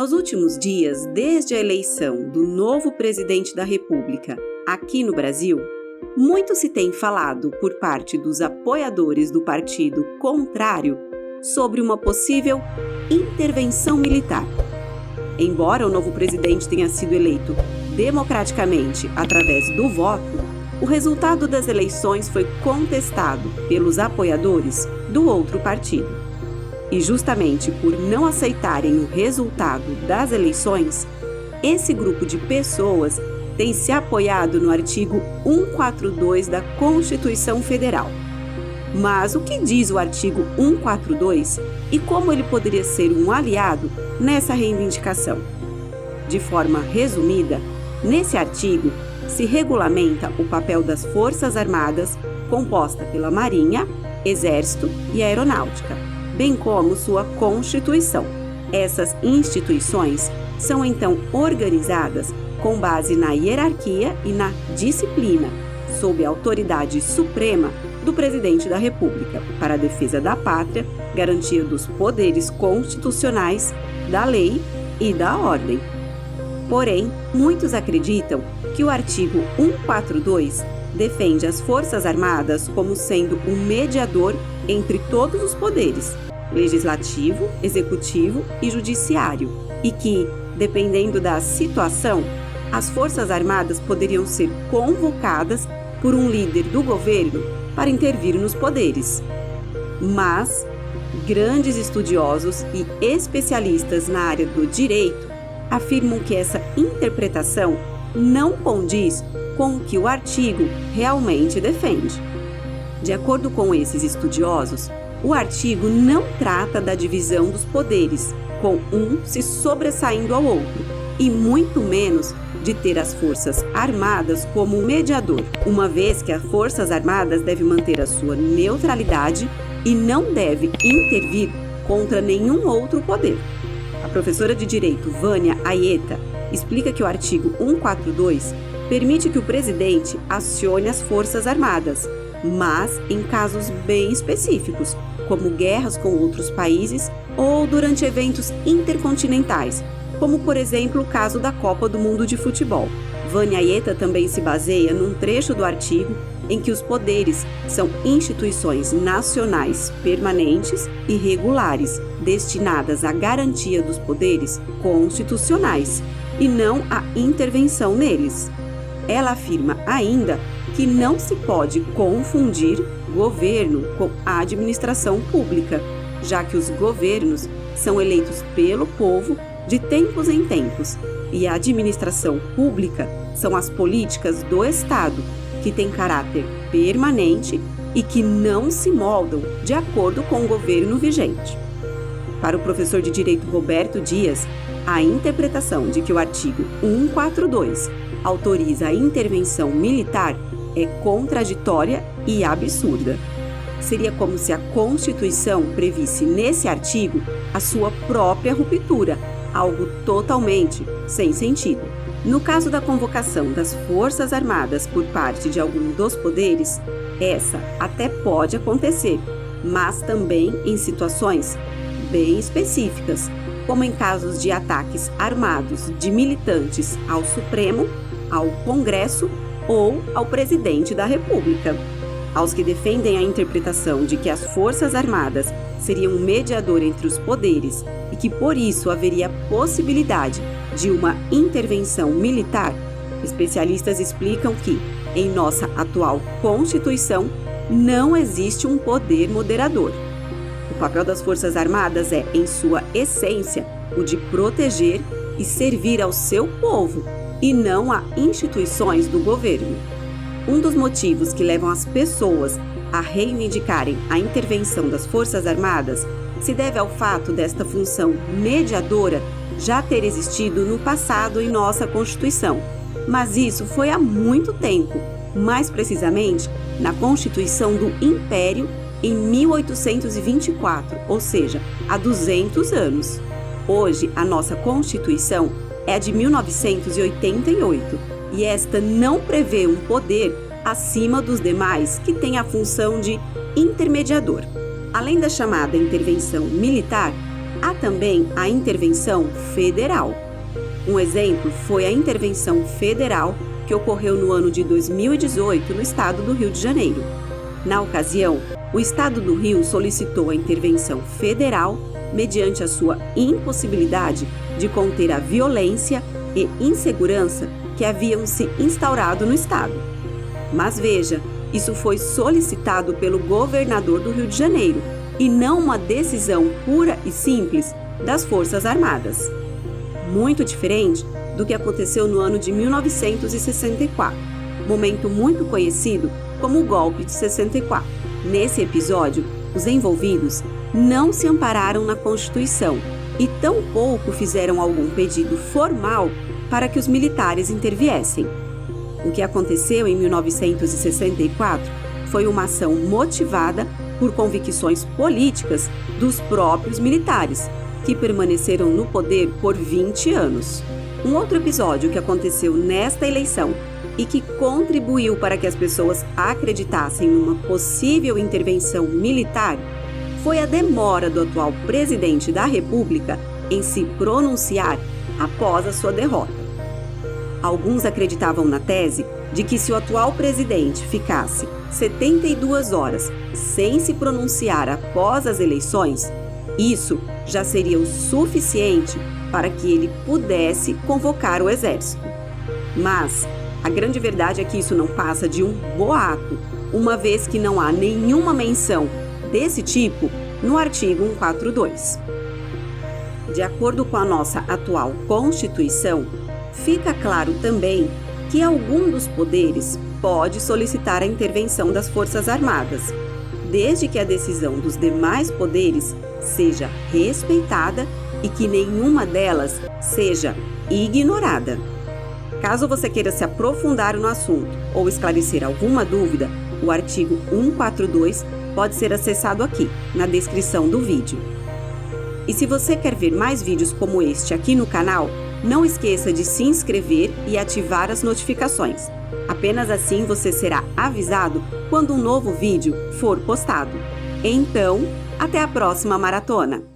Nos últimos dias, desde a eleição do novo presidente da República aqui no Brasil, muito se tem falado por parte dos apoiadores do partido contrário sobre uma possível intervenção militar. Embora o novo presidente tenha sido eleito democraticamente através do voto, o resultado das eleições foi contestado pelos apoiadores do outro partido. E justamente por não aceitarem o resultado das eleições, esse grupo de pessoas tem se apoiado no artigo 142 da Constituição Federal. Mas o que diz o artigo 142 e como ele poderia ser um aliado nessa reivindicação? De forma resumida, nesse artigo se regulamenta o papel das Forças Armadas, composta pela Marinha, Exército e Aeronáutica, bem como sua Constituição. Essas instituições são então organizadas com base na hierarquia e na disciplina, sob a autoridade suprema do Presidente da República, para a defesa da pátria, garantia dos poderes constitucionais, da lei e da ordem. Porém, muitos acreditam que o artigo 142 defende as Forças Armadas como sendo um mediador entre todos os poderes, legislativo, executivo e judiciário, e que, dependendo da situação, as Forças Armadas poderiam ser convocadas por um líder do governo para intervir nos poderes. Mas grandes estudiosos e especialistas na área do direito afirmam que essa interpretação não condiz com o que o artigo realmente defende. De acordo com esses estudiosos, o artigo não trata da divisão dos poderes, com um se sobressaindo ao outro, e muito menos de ter as Forças Armadas como mediador, uma vez que as Forças Armadas devem manter a sua neutralidade e não deve intervir contra nenhum outro poder. A professora de Direito Vânia Aieta explica que o artigo 142 permite que o presidente acione as Forças Armadas, mas em casos bem específicos, como guerras com outros países ou durante eventos intercontinentais, como por exemplo o caso da Copa do Mundo de Futebol. Vânia Aieta também se baseia num trecho do artigo em que os poderes são instituições nacionais permanentes e regulares, destinadas à garantia dos poderes constitucionais e não à intervenção neles. Ela afirma ainda que não se pode confundir governo com administração pública, já que os governos são eleitos pelo povo de tempos em tempos, e a administração pública são as políticas do Estado, que têm caráter permanente e que não se moldam de acordo com o governo vigente. Para o professor de Direito Roberto Dias, a interpretação de que o artigo 142 autoriza a intervenção militar é contraditória e absurda. Seria como se a Constituição previsse nesse artigo a sua própria ruptura, algo totalmente sem sentido. No caso da convocação das Forças Armadas por parte de algum dos poderes, essa até pode acontecer, mas também em situações bem específicas, como em casos de ataques armados de militantes ao Supremo, ao Congresso ou ao Presidente da República. Aos que defendem a interpretação de que as Forças Armadas seriam um mediador entre os poderes e que por isso haveria possibilidade de uma intervenção militar, especialistas explicam que, em nossa atual Constituição, não existe um poder moderador. O papel das Forças Armadas é, em sua essência, o de proteger e servir ao seu povo, e não a instituições do governo. Um dos motivos que levam as pessoas a reivindicarem a intervenção das Forças Armadas se deve ao fato desta função mediadora já ter existido no passado em nossa Constituição, mas isso foi há muito tempo, mais precisamente na Constituição do Império em 1824, ou seja, há 200 anos. Hoje, a nossa Constituição é a de 1988 e esta não prevê um poder acima dos demais que tem a função de intermediador. Além da chamada intervenção militar, Há também a intervenção federal. Um exemplo foi a intervenção federal que ocorreu no ano de 2018 no estado do Rio de Janeiro. Na ocasião, o estado do Rio solicitou a intervenção federal mediante a sua impossibilidade de conter a violência e insegurança que haviam se instaurado no estado. Mas veja, isso foi solicitado pelo governador do Rio de Janeiro e não uma decisão pura e simples das Forças Armadas. Muito diferente do que aconteceu no ano de 1964, momento muito conhecido como o Golpe de 64. Nesse episódio, os envolvidos não se ampararam na Constituição e tampouco fizeram algum pedido formal para que os militares interviessem. O que aconteceu em 1964 foi uma ação motivada por convicções políticas dos próprios militares, que permaneceram no poder por 20 anos. Um outro episódio que aconteceu nesta eleição e que contribuiu para que as pessoas acreditassem numa possível intervenção militar foi a demora do atual presidente da República em se pronunciar após a sua derrota. Alguns acreditavam na tese de que se o atual presidente ficasse 72 horas sem se pronunciar após as eleições, isso já seria o suficiente para que ele pudesse convocar o exército. Mas a grande verdade é que isso não passa de um boato, uma vez que não há nenhuma menção desse tipo no artigo 142. De acordo com a nossa atual Constituição, fica claro também que algum dos poderes pode solicitar a intervenção das Forças Armadas, desde que a decisão dos demais poderes seja respeitada e que nenhuma delas seja ignorada. Caso você queira se aprofundar no assunto ou esclarecer alguma dúvida, o artigo 142 pode ser acessado aqui, na descrição do vídeo. E se você quer ver mais vídeos como este aqui no canal, não esqueça de se inscrever e ativar as notificações. Apenas assim você será avisado quando um novo vídeo for postado. Então, até a próxima maratona!